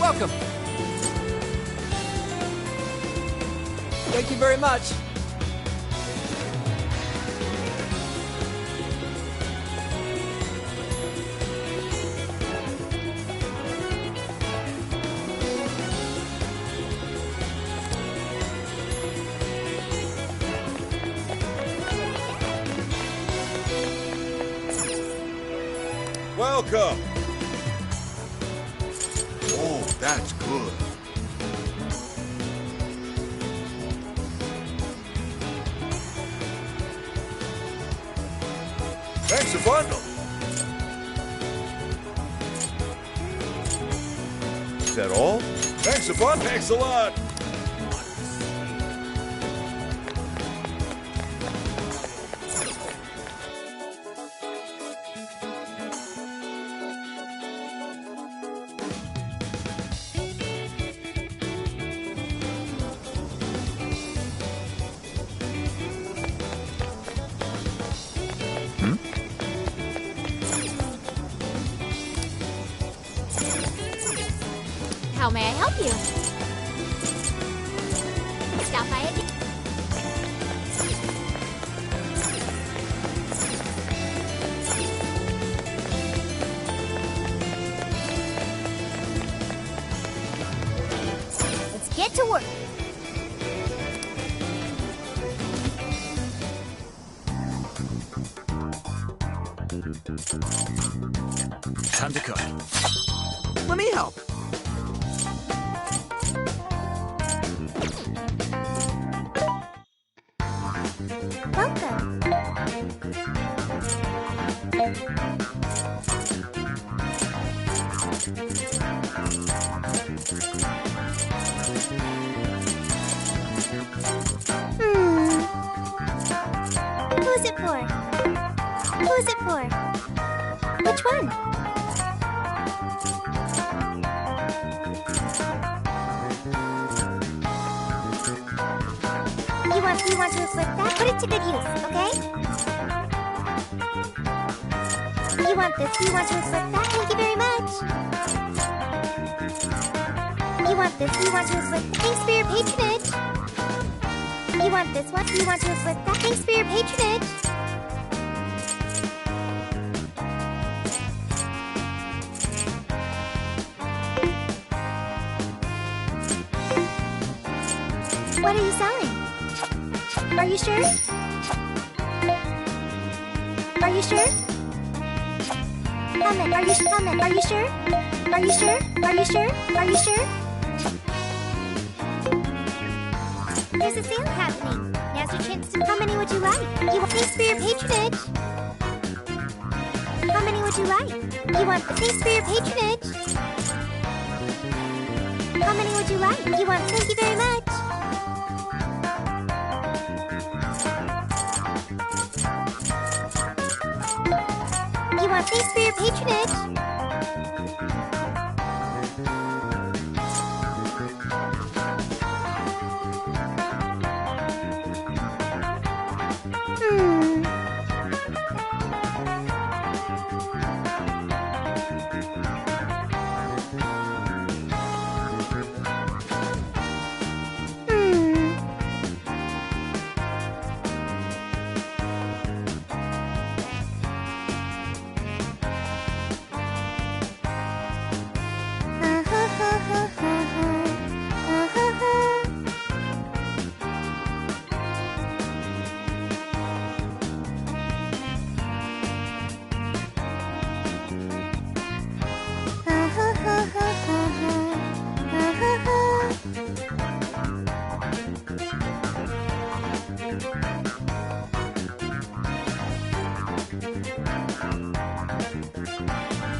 welcome. Thank you very much. Welcome. Oh, that's good. Thanks a bundle. Is that all? Thanks a bundle. Thanks a lot. How may I help you? Stop by again. Let's get to work. Time to cook. Let me help. Welcome. Who's it for? Who's it for? Which one? You want to flip that? Put it to good use, okay? You want this? You want to flip that? Thank you very much. You want this? You want to flip that? Thanks for your patronage. You want this one? You want to flip that? Thanks for your patronage. What are you selling? Are you sure? Are you sure? Comment. Are you comment? Are you sure? Are you sure? Are you sure? Are you sure? There's a sale happening. Now's your chance to. How many would you like? You want thanks for your patronage. How many would you like? You want thanks for your patronage. How many would you like? You want thank you very much. You want thanks for your patronage.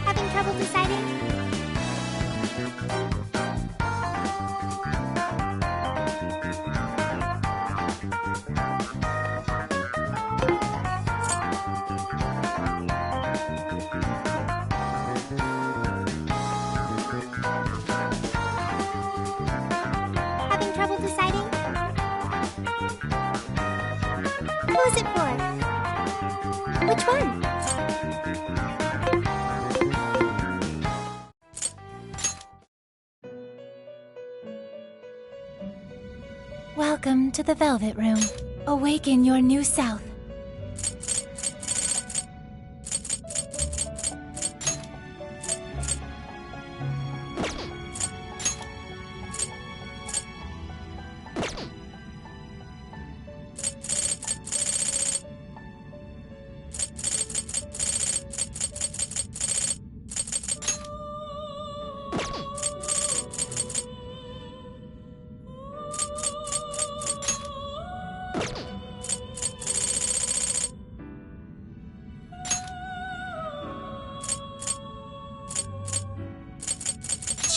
Having trouble deciding? Having trouble deciding? Who's it for? Which one? Welcome to the Velvet Room. Awaken your new self.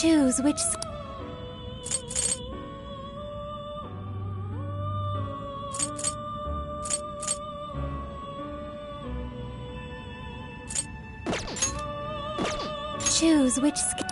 Choose which Choose which skill.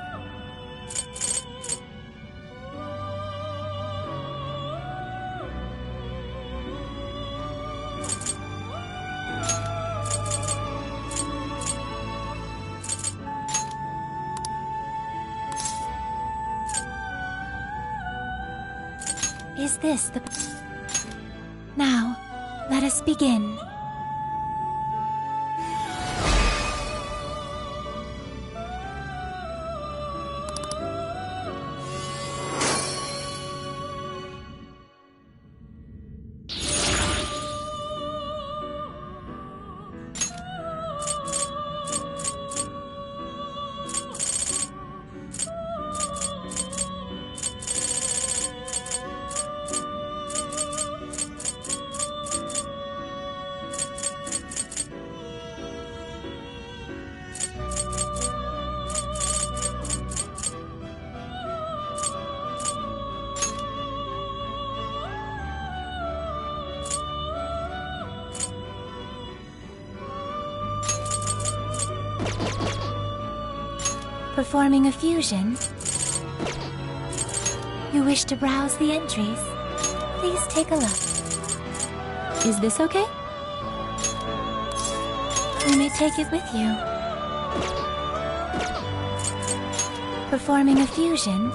Is this the... Now, let us begin. Performing a fusion? You wish to browse the entries? Please take a look. Is this okay? You may take it with you. Performing a fusion?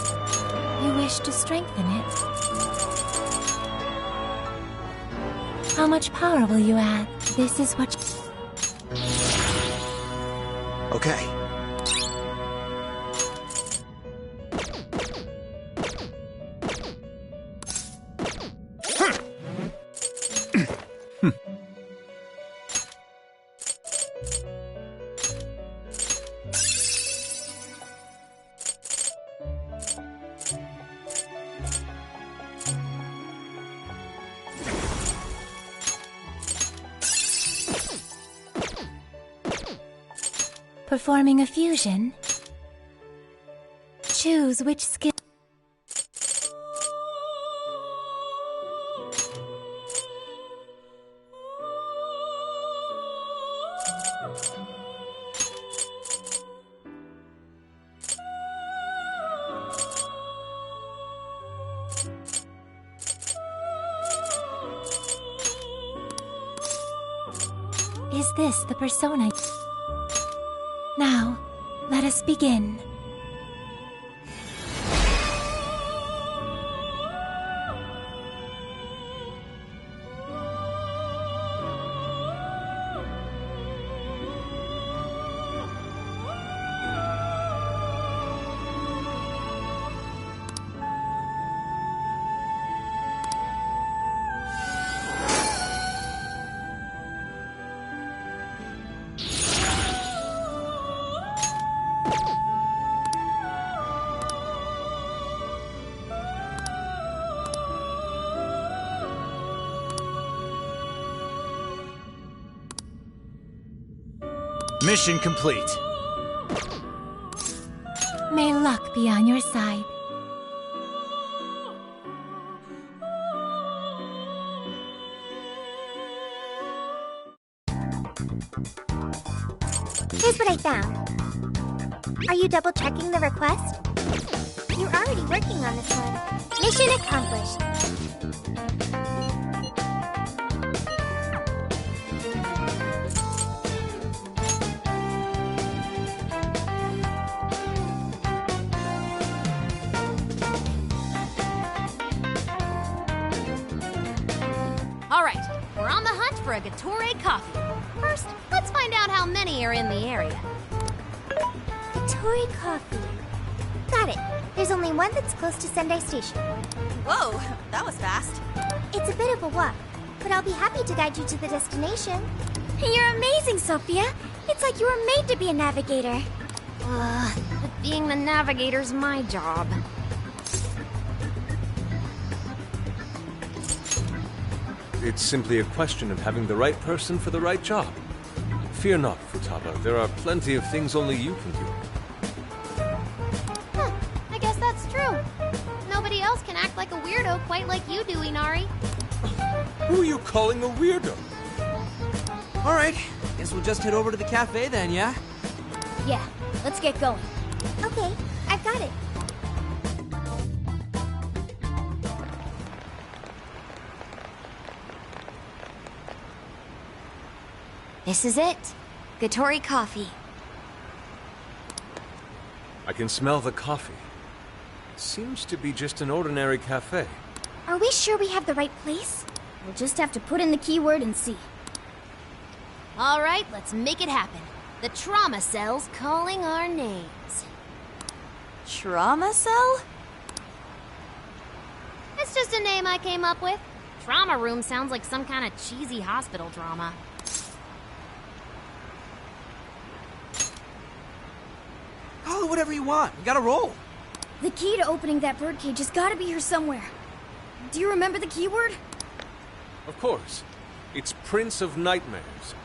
You wish to strengthen it? How much power will you add? This is what... Okay. Performing a fusion? Choose which skill... Is this the persona? Now, let us begin. Mission complete. May luck be on your side. Here's what I found. Are you double checking the request? You're already working on this one. Mission accomplished. a Gatore coffee. First, let's find out how many are in the area. Tori Coffee. Got it. There's only one that's close to Sendai Station. Whoa, that was fast. It's a bit of a walk, but I'll be happy to guide you to the destination. You're amazing, Sophia. It's like you were made to be a navigator. But being the navigator's my job. It's simply a question of having the right person for the right job. Fear not, Futaba. There are plenty of things only you can do. Huh, I guess that's true. Nobody else can act like a weirdo quite like you do, Inari. Who are you calling a weirdo? Alright, guess we'll just head over to the cafe then, yeah? Yeah, let's get going. Okay, I've got it. This is it. Gatore Coffee. I can smell the coffee. It seems to be just an ordinary cafe. Are we sure we have the right place? We'll just have to put in the keyword and see. All right, let's make it happen. The trauma cell's calling our names. Trauma cell? It's just a name I came up with. Trauma room sounds like some kind of cheesy hospital drama. Call it whatever you want. You gotta roll. The key to opening that birdcage has got to be here somewhere. Do you remember the keyword? Of course. It's Prince of Nightmares.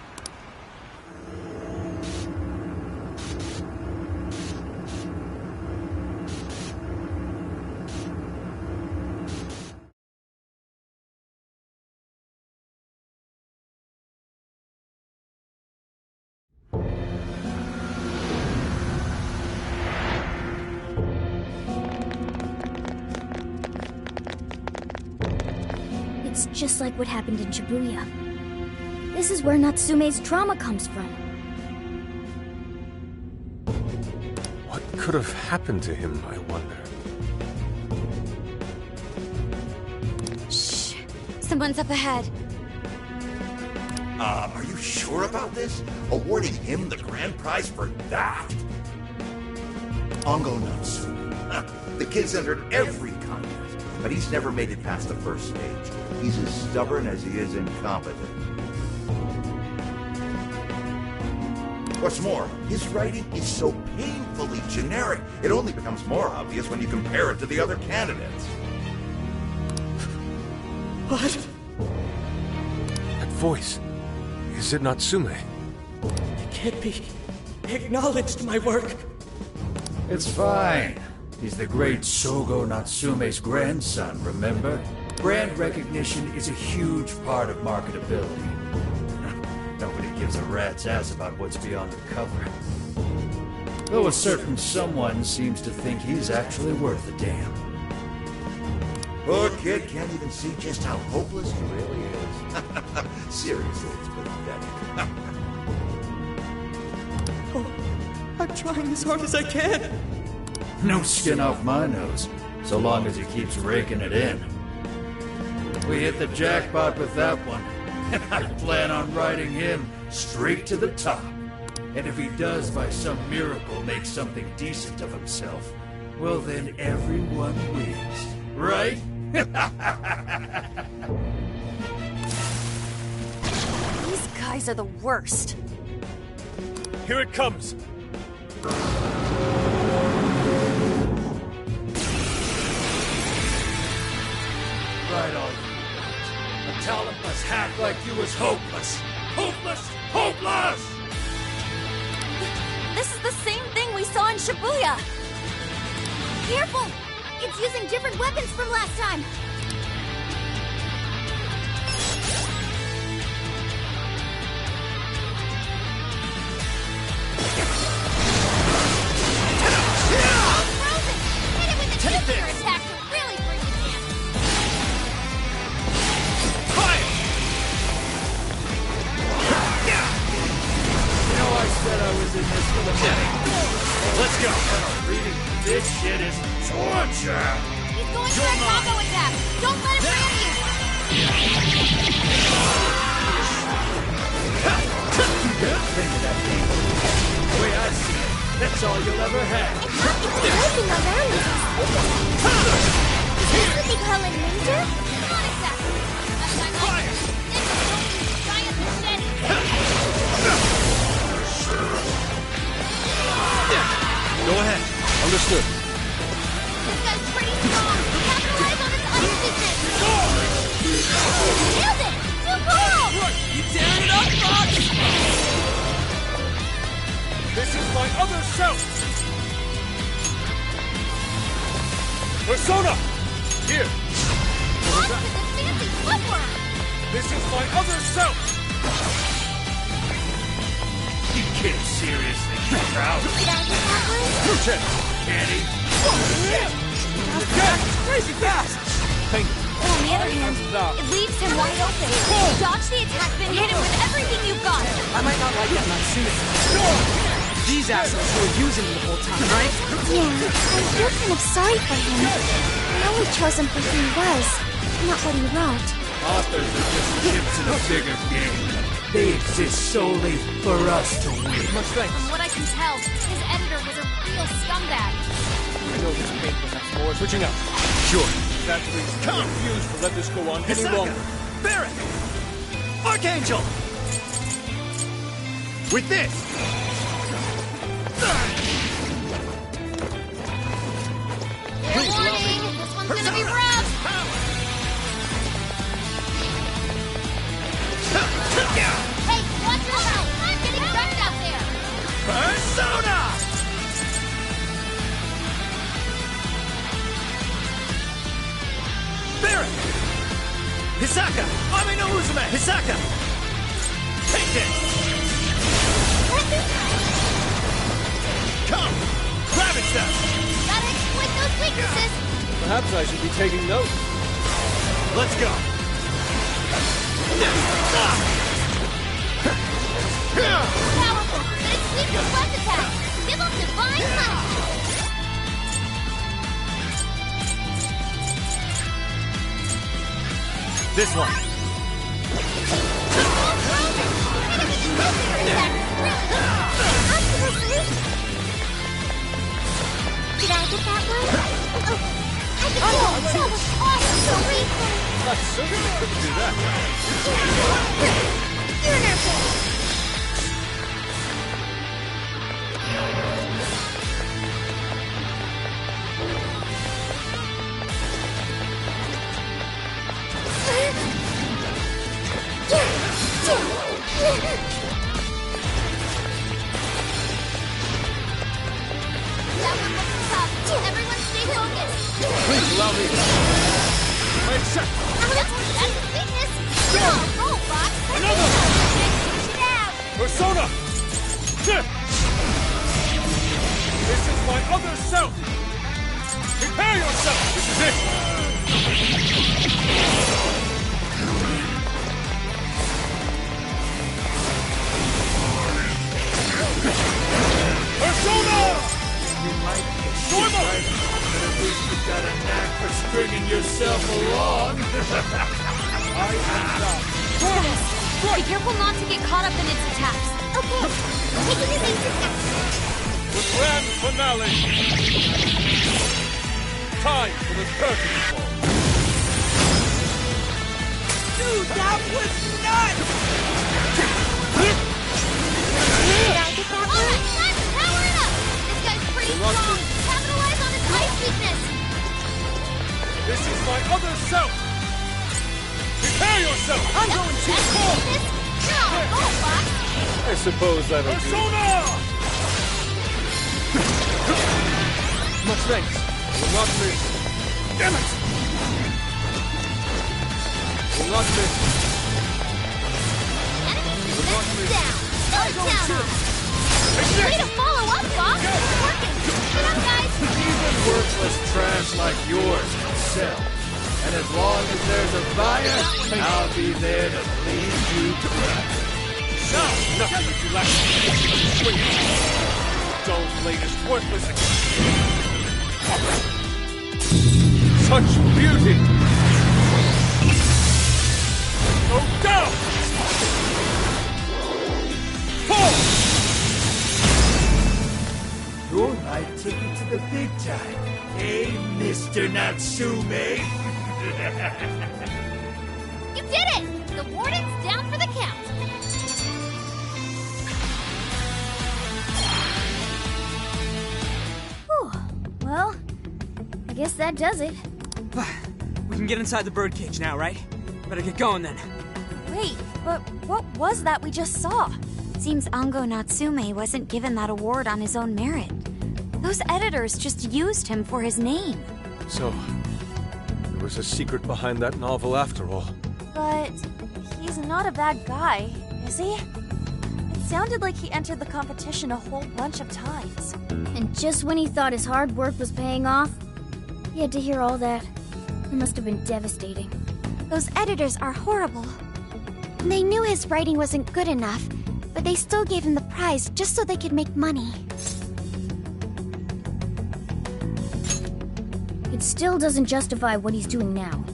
It's just like what happened in Shibuya. This is where Natsume's trauma comes from. What could have happened to him, I wonder? Shh. Someone's up ahead. Are you sure about this? Awarding him the grand prize for that? Ongo Natsume. The kid's entered every contest, but he's never made it past the first stage. He's as stubborn as he is incompetent. What's more, his writing is so painfully generic, it only becomes more obvious when you compare it to the other candidates. What? That voice. Is it Natsume? It can't be. He acknowledged my work. It's fine. He's the great Sogo Natsume's grandson, remember? Brand recognition is a huge part of marketability. Nobody gives a rat's ass about what's beyond the cover. Though a certain someone seems to think he's actually worth a damn. Poor kid can't even see just how hopeless he really is. Seriously, it's pathetic. Oh, I'm trying as hard as I can. No skin off my nose, so long as he keeps raking it in. We hit the jackpot with that one, and I plan on riding him straight to the top. And if he does by some miracle make something decent of himself, well then everyone wins, right? These guys are the worst. Here it comes! Right on you. A talentless hack like you was hopeless. Hopeless! Hopeless! This is the same thing we saw in Shibuya. Careful! It's using different weapons from last time. Take this! Attack to really bring it in. Fire! You know I said I was in this for the money. Let's go! Reading this shit is torture! He's going for a combo attack. Don't let him ram you. That's all you'll ever have. Moving around is this what they call a ninja? Not exactly. That's my life. Giant machete. Go ahead. Understood. This guy's pretty strong. Capitalize on his ice weakness. Nailed it! Too cool! You tearing it up, Fox? This is my other self! Persona! Here! What's with this fancy footwork? This is my other self! You can't seriously proud. Did I get that one? Check! Can he? Crazy fast! Thank you. On the other hand, it leaves him wide open. Dodge the attack, then hit him with everything you've got. I might not like that Matsune. These assholes who were using him the whole time, right? Yeah, I feel kind of sorry for him. I only chose him for who he was, not what he wrote. Authors are just chips in a bigger game. They exist solely for us to win. Much thanks. From what I can tell, his editor was a real scumbag. I know this pain perhaps more. Switching out. Sure. Naturally, I refuse to let this go on any Hisaka! longer. Barret! Archangel! With this! Fair warning, this one's gonna be rough. Hey, watch yourself! I'm getting wrecked out there! Persona! Barret! Hisaka! Ame no Uzume! Hisaka! Take this! Come! Ravage them! Gotta exploit those weaknesses! Perhaps I should be taking notes. Let's go! Powerful, but it's weak to flesh attacks! Give them divine punishment! This one! Did I get that one? Oh, I get that one. That was awesome! So weak! I certainly couldn't do that. You're an airplane. That one looks tough. Everyone stay focused! Please allow me. I accept. That's his weakness! Go! Go, Fox! Another! Push it out! Persona! This is my other self! Prepare yourself! This is it! Persona! You might be a shit writer, but at least you've got a knack for stringing yourself along. I am down. Be careful not to get caught up in its attacks. Okay, taking his ace attack. The grand finale! Time for the curtain call. Dude, that was nuts! Did I get that All one? right, guys, power it up! This guy's pretty You're not strong! good. Capitalize on his ice weakness! This is my other self! Prepare yourself! I'm going to! That's his weakness! Go, go, Fox! I suppose that'll do. Persona! Much thanks. Will not miss. Damn it! Will not miss. Enemy defense down! Go down on him! Way to follow up, Fox! It's working! Get up, guys! Even worthless trash like yours can sell. And as long as there's a buyer, I'll be there to lead you to right. Nothing that you lack. Dull, latest, worthless. Such beauty! Go down! Fall! I take it to the big time. Hey, Mr. Natsume! You did it! The warden's down for the count. Whew. Well, I guess that does it. We can get inside the birdcage now, right? Better get going then. Wait, but what was that we just saw? Seems Ango Natsume wasn't given that award on his own merit. Those editors just used him for his name. So, there was a secret behind that novel after all. But he's not a bad guy, is he? It sounded like he entered the competition a whole bunch of times. And just when he thought his hard work was paying off, he had to hear all that. It must have been devastating. Those editors are horrible. They knew his writing wasn't good enough, but they still gave him the prize just so they could make money. It still doesn't justify what he's doing now.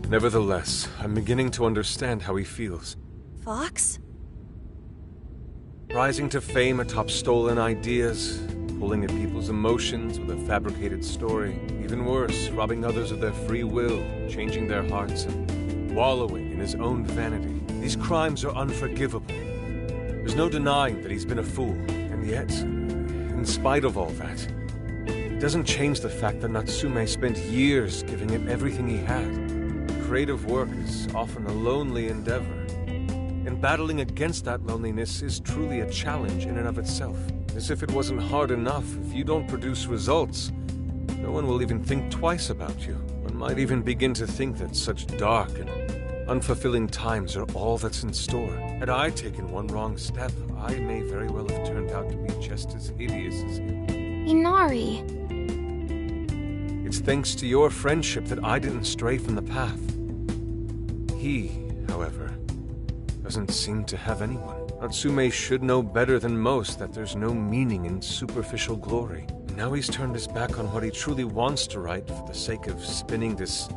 Nevertheless, I'm beginning to understand how he feels. Fox? Rising to fame atop stolen ideas, pulling at people's emotions with a fabricated story. Even worse, robbing others of their free will, changing their hearts, and wallowing in his own vanity. These crimes are unforgivable. There's no denying that he's been a fool, and yet, in spite of all that, it doesn't change the fact that Natsume spent years giving it everything he had. Creative work is often a lonely endeavor, and battling against that loneliness is truly a challenge in and of itself. As if it wasn't hard enough, if you don't produce results, no one will even think twice about you. One might even begin to think that such dark and unfulfilling times are all that's in store. Had I taken one wrong step, I may very well have turned out to be just as hideous as him. Inari. It's thanks to your friendship that I didn't stray from the path. He, however, doesn't seem to have anyone. Natsume should know better than most that there's no meaning in superficial glory. Now he's turned his back on what he truly wants to write for the sake of spinning this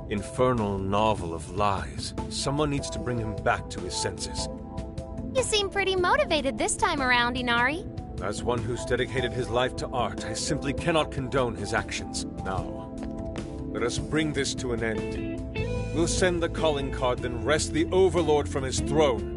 infernal novel of lies. Someone needs to bring him back to his senses. You seem pretty motivated this time around, Inari. As one who's dedicated his life to art, I simply cannot condone his actions. Now, let us bring this to an end. We'll send the calling card, then wrest the Overlord from his throne.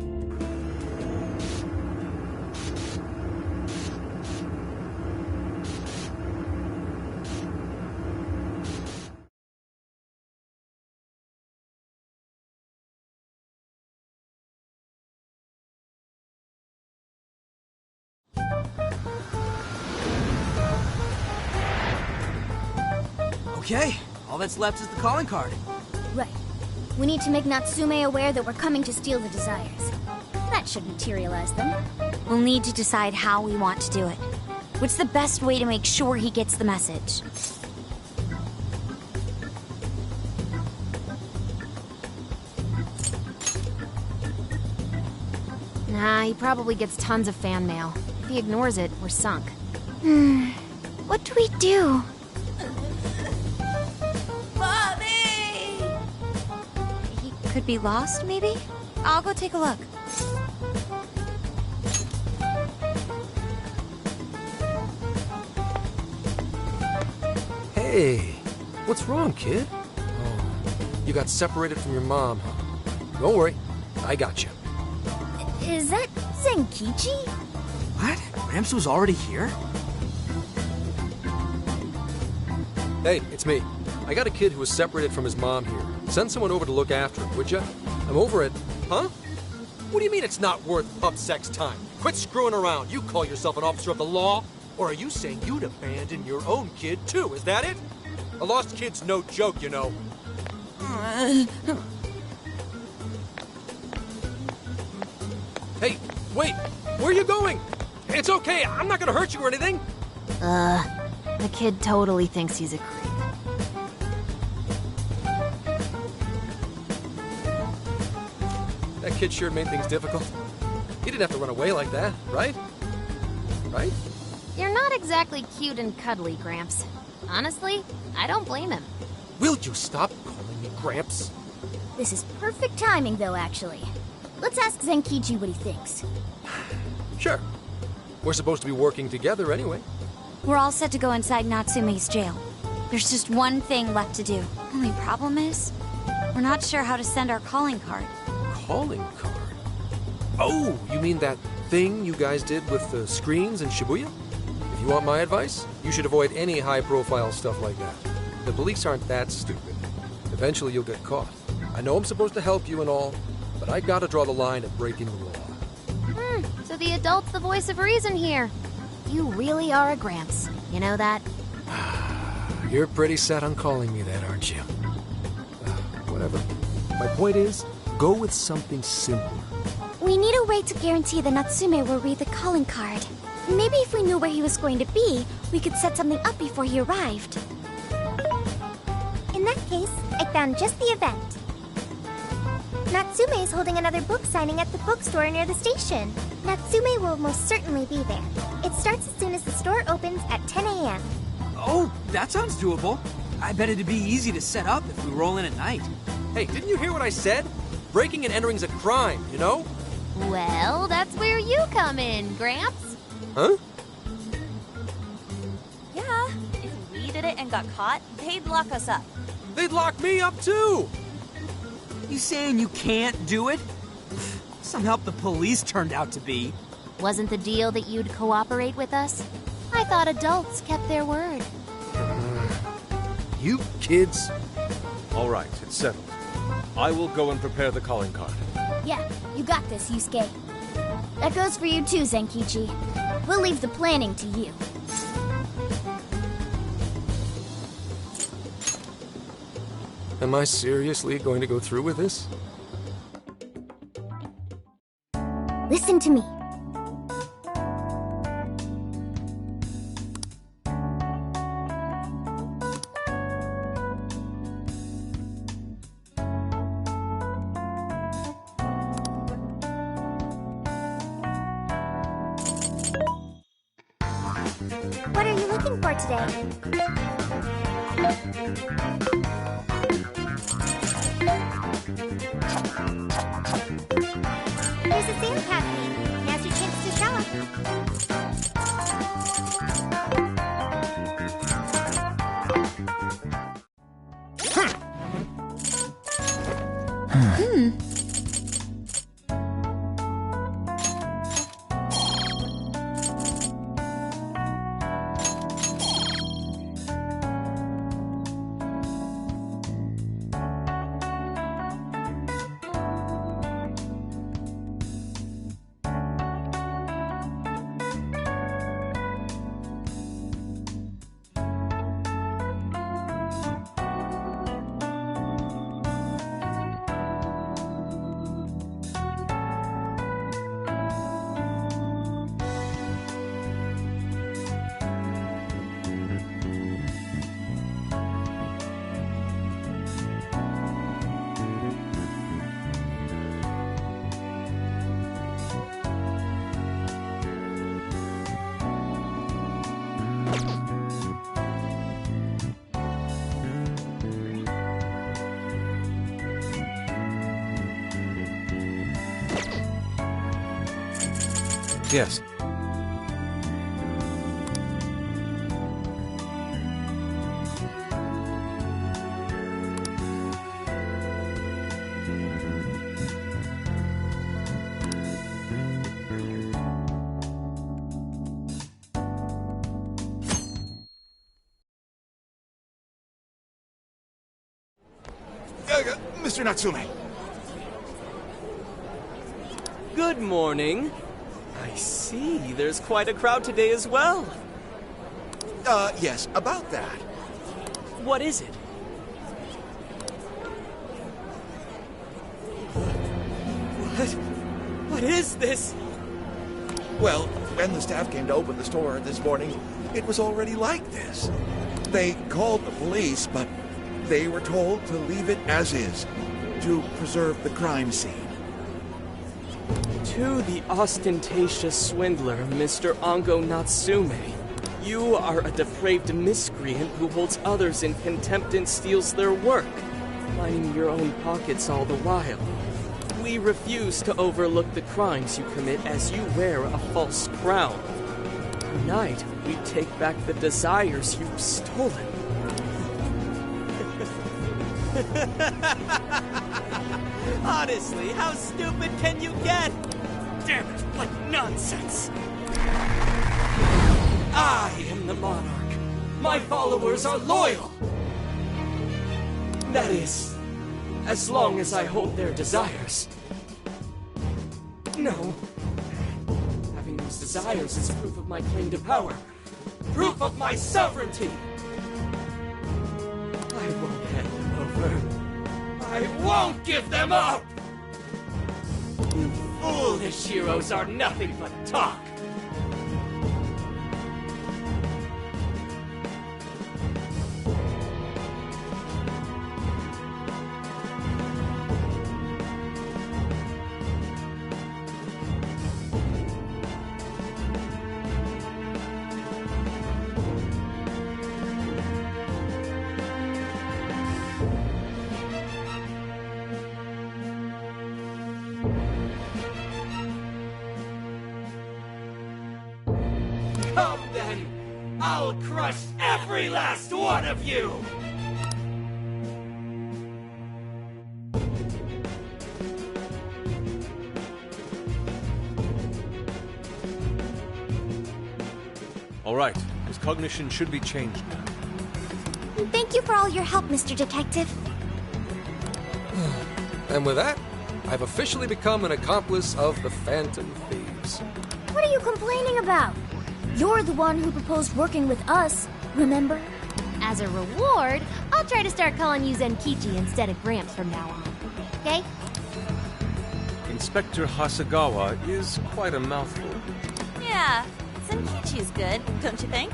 Okay, all that's left is the calling card. Right. We need to make Natsume aware that we're coming to steal the desires. That should materialize them. We'll need to decide how we want to do it. What's the best way to make sure he gets the message? Nah, he probably gets tons of fan mail. If he ignores it, we're sunk. What do we do? He could be lost, maybe? I'll go take a look. Hey, what's wrong, kid? Oh, you got separated from your mom, huh? Don't worry, I got you. Is that Zenkichi? What? Gramps was already here? Hey, it's me. I got a kid who was separated from his mom here. Send someone over to look after him, would ya? I'm over it. Huh? What do you mean it's not worth pup sex time? Quit screwing around. You call yourself an officer of the law? Or are you saying you'd abandon your own kid, too? Is that it? A lost kid's no joke, you know. Hey, wait! Where are you going? It's okay, I'm not gonna hurt you or anything! The kid totally thinks he's a creep. That kid sure made things difficult. He didn't have to run away like that, right? Right? You're not exactly cute and cuddly, Gramps. Honestly, I don't blame him. Will you stop calling me Gramps? This is perfect timing, though, actually. Let's ask Zenkichi what he thinks. Sure. We're supposed to be working together anyway. We're all set to go inside Natsume's jail. There's just one thing left to do. Only problem is, we're not sure how to send our calling card. Calling card? Oh, you mean that thing you guys did with the screens in Shibuya? If you want my advice, you should avoid any high-profile stuff like that. The police aren't that stupid. Eventually you'll get caught. I know I'm supposed to help you and all, but I gotta draw the line at breaking the law. So the adult's the voice of reason here. You really are a Gramps. You know that? You're pretty set on calling me that, aren't you? Whatever. My point is, go with something simple. We need a way to guarantee that Natsume will read the calling card. Maybe if we knew where he was going to be, we could set something up before he arrived. In that case, I found just the event. Natsume is holding another book signing at the bookstore near the station. Natsume will most certainly be there. It starts as soon as the store opens at 10 a.m. Oh, that sounds doable. I bet it'd be easy to set up if we roll in at night. Hey, didn't you hear what I said? Breaking and entering's a crime, you know? Well, that's where you come in, Gramps. Huh? Yeah, if we did it and got caught, they'd lock us up. They'd lock me up too! You saying you can't do it? Some help the police turned out to be. Wasn't the deal that you'd cooperate with us? I thought adults kept their word. You kids. All right, it's settled. I will go and prepare the calling card. Yeah, you got this, Yusuke. That goes for you too, Zenkichi. We'll leave the planning to you. Am I seriously going to go through with this? Listen to me. What are you looking for today? There's a sale happening. Now's your chance to shop. Yes. Mr. Natsume. Good morning. I see, there's quite a crowd today as well. Yes, about that. What is it? What is this? Well, when the staff came to open the store this morning, it was already like this. They called the police, but they were told to leave it as is, to preserve the crime scene. To the ostentatious swindler, Mr. Ango Natsume. You are a depraved miscreant who holds others in contempt and steals their work, lining your own pockets all the while. We refuse to overlook the crimes you commit as you wear a false crown. Tonight, we take back the desires you've stolen. Honestly, how stupid can you get? Damn it, what nonsense! I am the monarch. My followers are loyal. That is, as long as I hold their desires. No. Having those desires is proof of my claim to power. Proof of my sovereignty. I won't hand them over. I won't give them up! You foolish heroes are nothing but talk. Come then! I'll crush every last one of you! All right, his cognition should be changed now. Thank you for all your help, Mr. Detective. And with that, I've officially become an accomplice of the Phantom Thieves. What are you complaining about? You're the one who proposed working with us, remember? As a reward, I'll try to start calling you Zenkichi instead of Gramps from now on. Okay? Inspector Hasagawa is quite a mouthful. Yeah, Zenkichi's good, don't you think?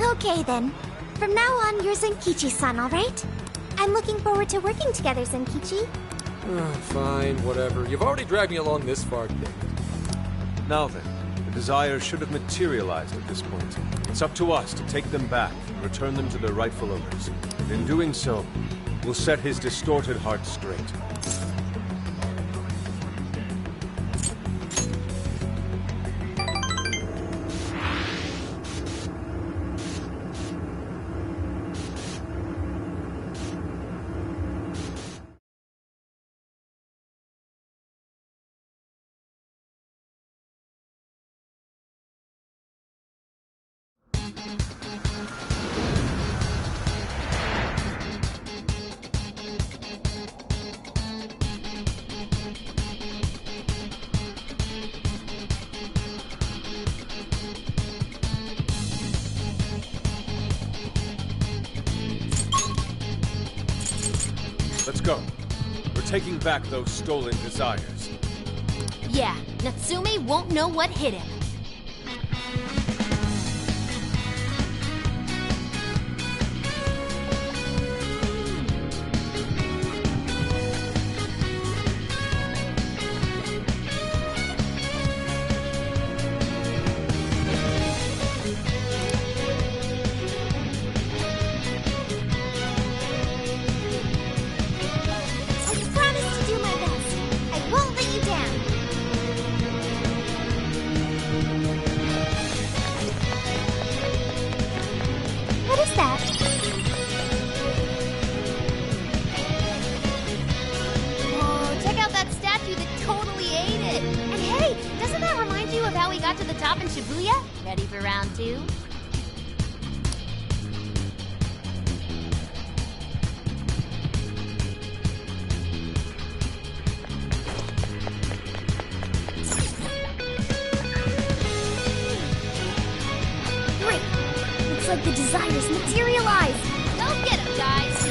Okay then. From now on, you're Zenkichi-san, alright? I'm looking forward to working together, Zenkichi. Fine, whatever. You've already dragged me along this far, kid. Now then, the desires should have materialized at this point. It's up to us to take them back and return them to their rightful owners. And in doing so, we'll set his distorted heart straight. Let's go. We're taking back those stolen desires. Yeah, Natsume won't know what hit him. To the top in Shibuya? Ready for round two? Great! Looks like the desires materialize! Go get 'em, guys!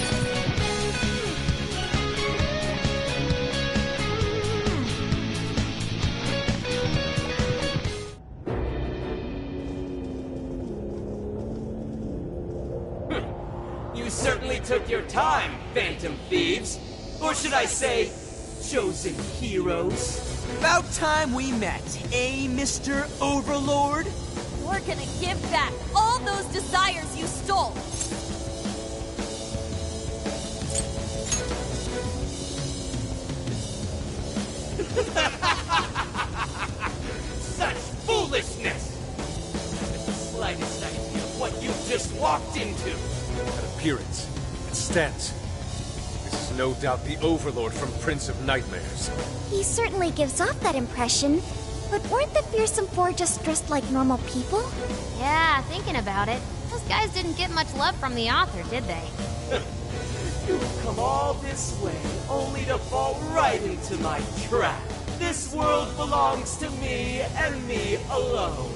You certainly took your time, Phantom Thieves. Or should I say, chosen heroes. About time we met, eh, Mr. Overlord? We're gonna give back all those desires you stole! Such foolishness! just walked into. That appearance, that stance. This is no doubt the Overlord from Prince of Nightmares. He certainly gives off that impression. But weren't the Fearsome Four just dressed like normal people? Yeah, thinking about it, those guys didn't get much love from the author, did they? You've come all this way only to fall right into my trap. This world belongs to me and me alone.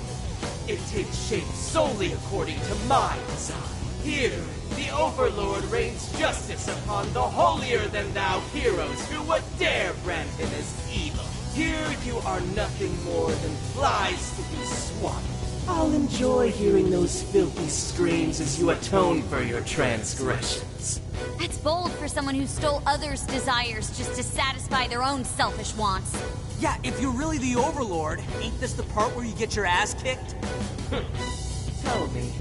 It takes shape solely according to my design. Here, the Overlord rains justice upon the holier-than-thou heroes who would dare brand him as evil. Here you are nothing more than flies to be swatted. I'll enjoy hearing those filthy screams as you atone for your transgressions. That's bold for someone who stole others' desires just to satisfy their own selfish wants. Yeah, if you're really the Overlord, ain't this the part where you get your ass kicked? Tell me,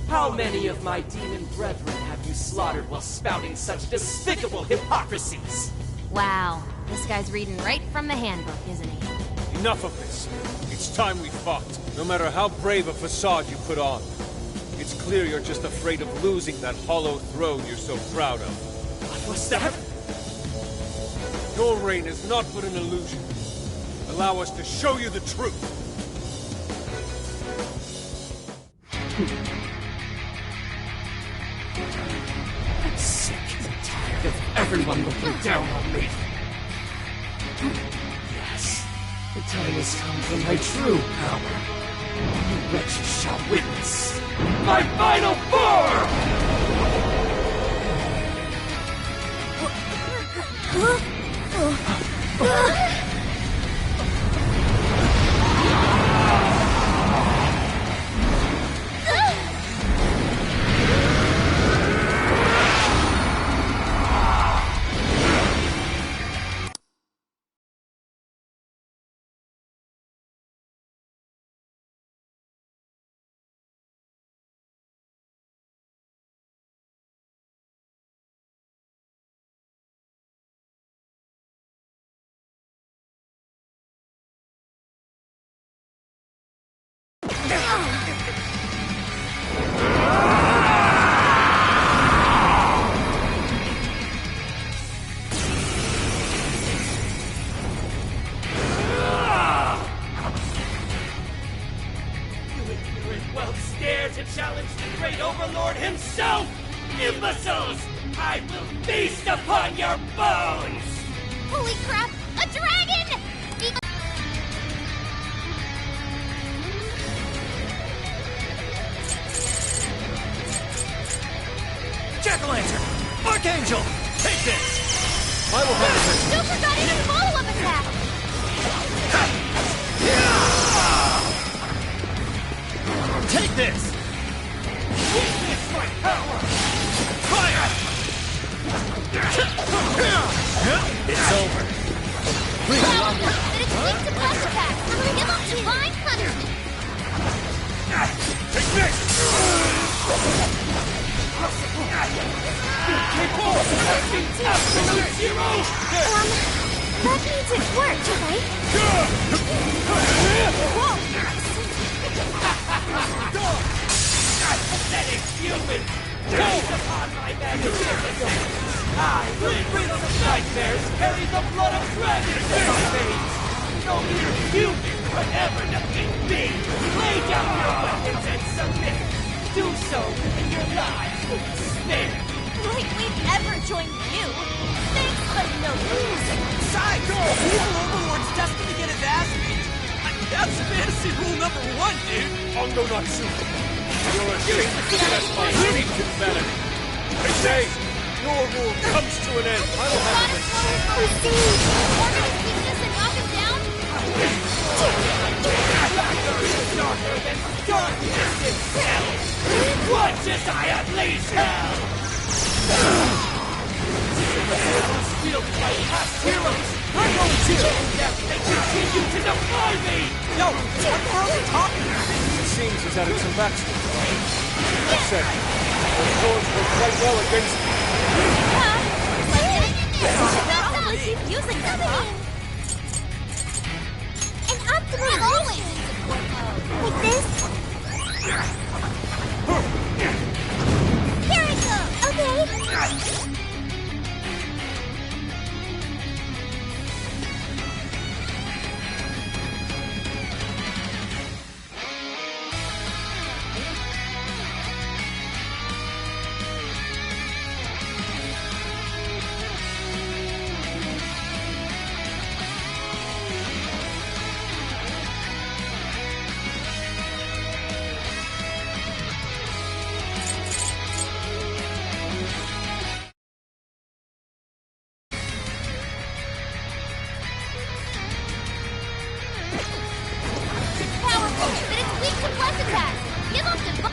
how many of my demon brethren have you slaughtered while spouting such despicable hypocrisies? Wow, this guy's reading right from the handbook, isn't he? Enough of this. It's time we fought. No matter how brave a facade you put on. It's clear you're just afraid of losing that hollow throne you're so proud of. What was that? Your reign is not but an illusion. Allow us to show you the truth. I'm sick and tired of everyone looking down on me. Yes, the time has come for my true power. You wretches shall witness my final form! Well, dare to challenge the great Overlord himself! Imbeciles! I will feast upon your bones! Holy crap! A dragon! Jack-o'-lantern! Archangel! Take this! I will handle this! Joker got in a follow-up attack! Take this! Witness my power! Fire! It's over. Well, but it's weak to blast attacks! Give up divine punishment! Take this! Absolute zero! That means it worked, right? Pathetic human! Gaze upon my magnificence! I, the Prince of Nightmares, carry the blood of dragons in my veins! No mere human could ever defeat me! Lay down your weapons and submit! Do so, and your lives will be spared! Like we've ever joined you! Thanks, but no thanks! Besides, evil Overlord's destined to get his ass beat! That's fantasy rule number 1, dude! Ongo Natsume! You're ashamed to test my steep humanity! I say, your rule comes to an end! I will have this! Organize weakness and knock him down? Darker than darkness itself! Watch as I unleash hell! Wielded by past heroes! I'm going to! Yet they continue to defy me! Yo, what the hell are they talking about? It seems he's added some backstory. That said, those swords work quite well against me. Someone keep using them, huh? An optimal Always in support mode! like this?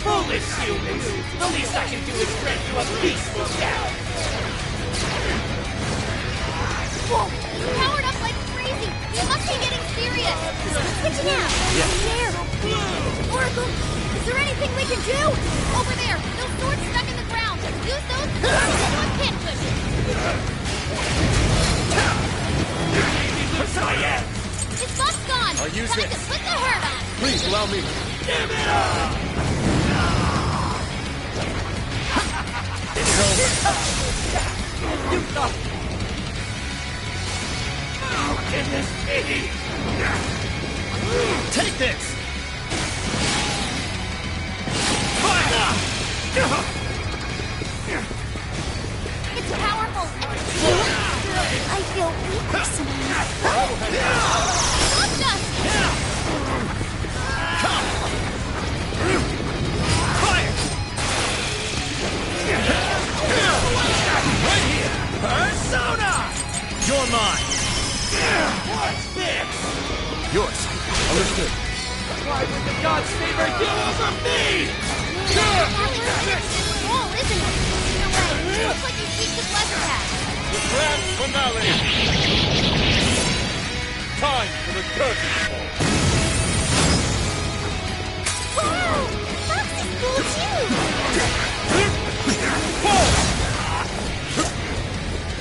Foolish humans! The least I can do is grant you a peaceful death! Whoa! You powered up like crazy! You must be getting serious! Switching out. Yeah. There. Oracle, is there anything we can do? Over there! Those swords stuck in the ground! Use those to turn into a pin cushion! Looks I am! His buff's gone! I'll use Time this. to put the hurt on! Please allow me. Give it up! It's over. You thought... How can this be? Take this! It's powerful! I feel weak somehow. Stop us! Persona! You're mine! What's this? Yours. Understood. Why would the gods favor you over me? Wall, isn't it? No way. Looks like you seek the pleasure path. The grand finale! Time for the curtain call. Wow! Foxy fooled you!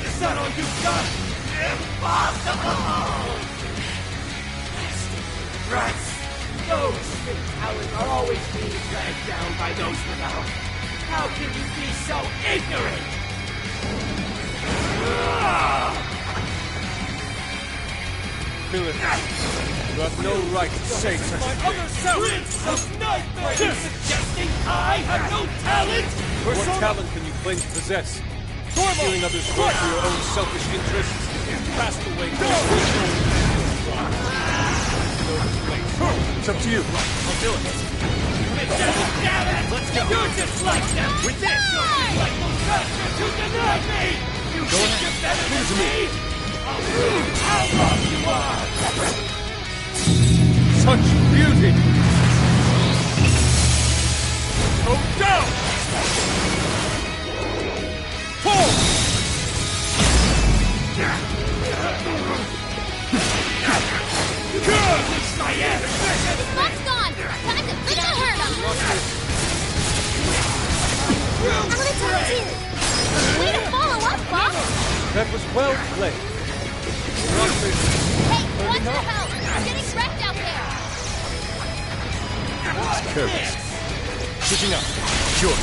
Is that all you've got? Impossible! Blasted rats! Those with talent are always being dragged down by those without. How can you be so ignorant? Philip, you have no right to say such a thing. Other self! Prince of Nightmare! Are you suggesting I have no talent? What talent can you claim to possess? Stealing others' work for your own selfish interests? Fast away. It's up to you. I'll do it. Damn it! Let's go! You're just like them! With this! You're just like those bastards who denied me! You think you're better than me? I'll prove how wrong you are! Such beauty! Go down! Fall! Buff's gone! Time to put the hurt on! I'm gonna tell you. Way to follow up, Buff! That was well played. Hey, want your help? I'm getting wrecked out there! Careless. Switching up. Sure.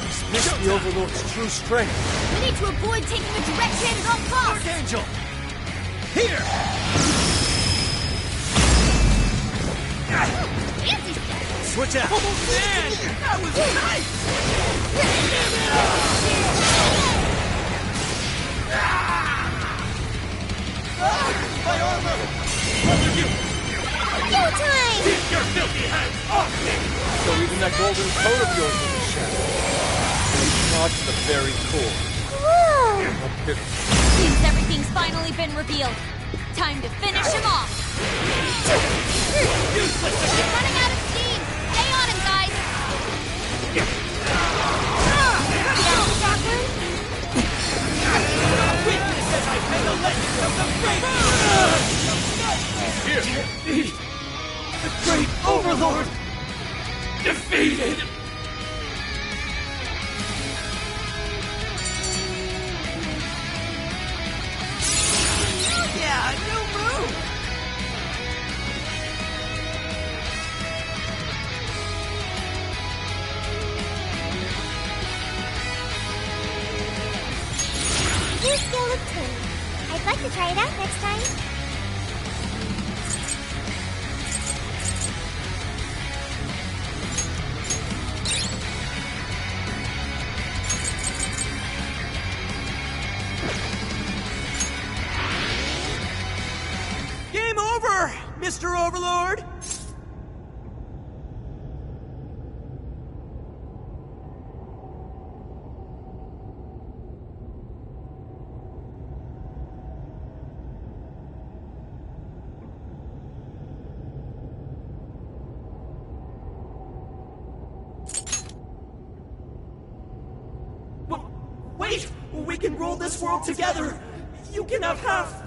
Is this the Overlord's true strength? We need to avoid taking a direct hit at all costs! Angel! Here! Fancy stuff! Switch out! Man! That was nice! Give it up! My armor! What are you? Go time! Keep your filthy hands off me! So even that golden coat of yours is a shadow. Not to the very core. Whoa! How pitiful. Seems everything's finally been revealed. Time to finish him off. He's running out of steam! Stay on him, guys! Weakness as I pen the legend of the great... Here! The great Overlord! Defeated! Yeah, new move! New skill obtained. I'd like to try it out next time. Game over, Mr. Overlord! can rule this world together. You can have half.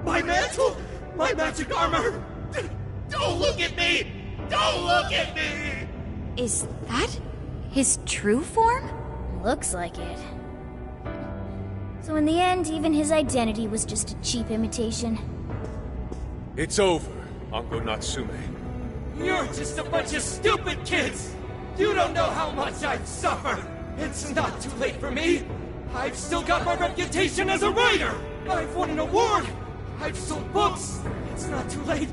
My mantle! My magic armor! Don't look at me! Don't look at me! Is that his true form? Looks like it. So in the end, even his identity was just a cheap imitation. It's over, Ango Natsume. You're just a bunch of stupid kids! You don't know how much I've suffered! It's not too late for me! I've still got my reputation as a writer! I've won an award! I've sold books! It's not too late!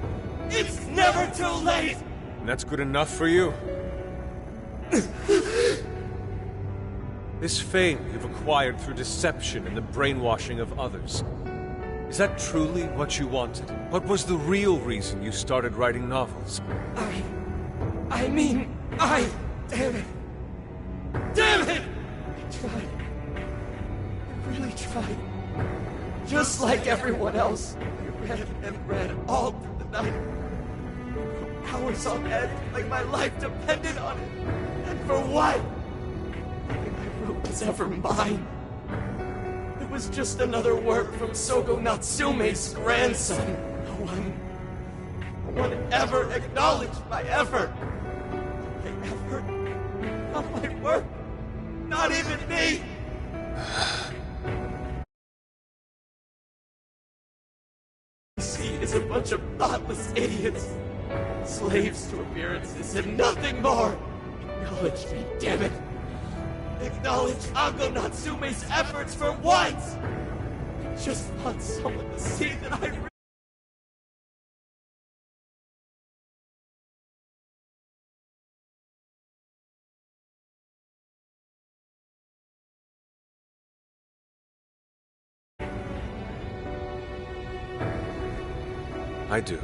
It's never too late! And that's good enough for you? This fame you've acquired through deception and the brainwashing of others. Is that truly what you wanted? What was the real reason you started writing novels? Damn it! Damn it! I tried. I really tried. Just like everyone else, I read all through the night. Hours on end, like my life depended on it. And for what? Nothing I wrote was ever mine. It was just another work from Sogo Natsume's grandson. No one ever acknowledged my effort. My effort? Not my work. Not even me. See, is a bunch of thoughtless idiots. Slaves to appearances and nothing more. Acknowledge me, damn it. Acknowledge Ango Natsume's efforts for once. I just want someone to see that I I do.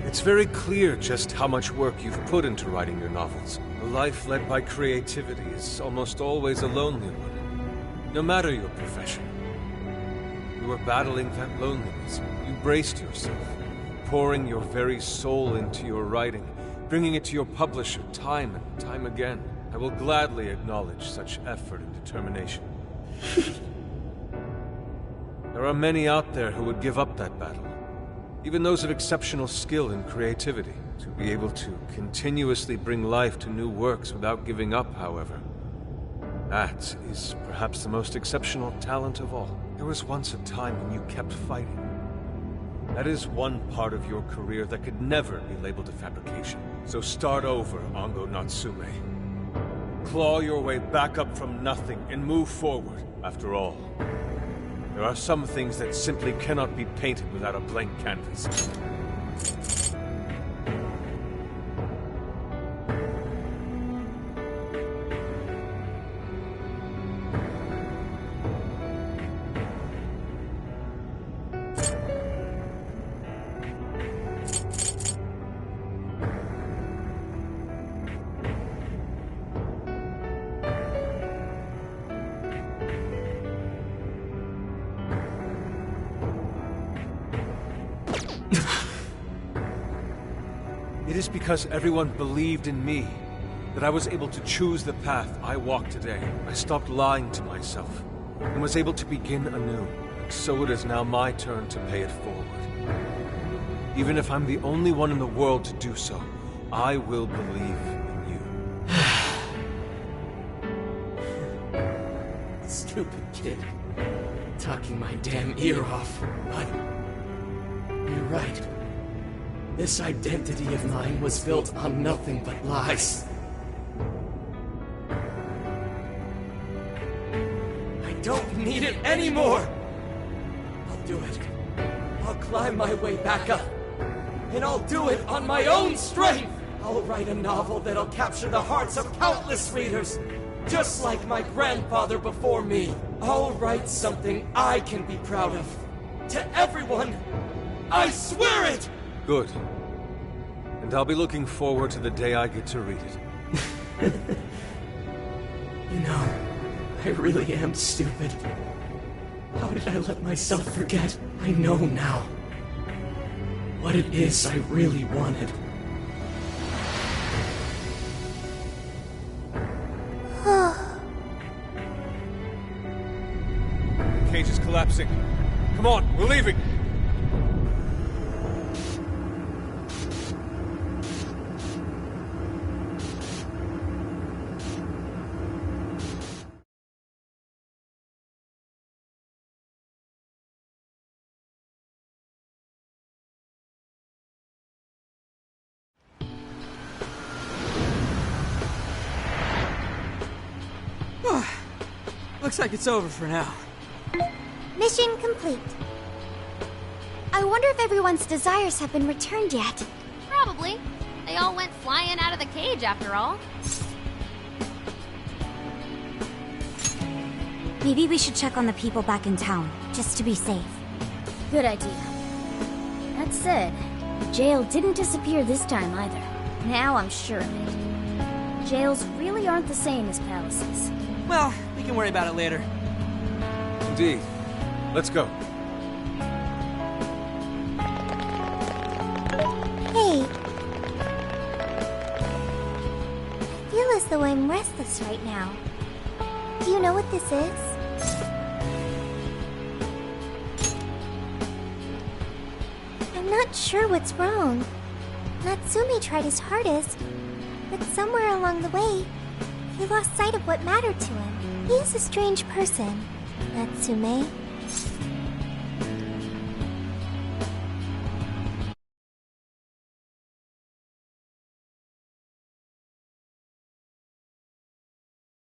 It's very clear just how much work you've put into writing your novels. A life led by creativity is almost always a lonely one, no matter your profession. You were battling that loneliness. You braced yourself, pouring your very soul into your writing, bringing it to your publisher time and time again. I will gladly acknowledge such effort and determination. There are many out there who would give up that battle. Even those of exceptional skill and creativity. To be able to continuously bring life to new works without giving up, however. That is perhaps the most exceptional talent of all. There was once a time when you kept fighting. That is one part of your career that could never be labeled a fabrication. So start over, Ango Natsume. Claw your way back up from nothing and move forward. After all, there are some things that simply cannot be painted without a blank canvas. It is because everyone believed in me that I was able to choose the path I walk today. I stopped lying to myself and was able to begin anew. So it is now my turn to pay it forward. Even if I'm the only one in the world to do so, I will believe in you. Stupid kid. Talking my damn ear off. But you're right. This identity of mine was built on nothing but lies. I don't need it anymore! I'll do it. I'll climb my way back up. And I'll do it on my own strength! I'll write a novel that'll capture the hearts of countless readers, just like my grandfather before me. I'll write something I can be proud of. To everyone! I swear it! Good. And I'll be looking forward to the day I get to read it. You know, I really am stupid. How did I let myself forget? I know now. what it is I really wanted. The cage is collapsing. Come on, we're leaving. Looks like it's over for now. Mission complete. I wonder if everyone's desires have been returned yet. Probably. They all went flying out of the cage after all. Maybe we should check on the people back in town, just to be safe. Good idea. That said, the jail didn't disappear this time either. Now I'm sure of it. Jails really aren't the same as palaces. Well, we can worry about it later. Indeed. Let's go. Hey. I feel as though I'm restless right now. Do you know what this is? I'm not sure what's wrong. Natsume tried his hardest, but somewhere along the way, he lost sight of what mattered to him. He is a strange person, Natsume.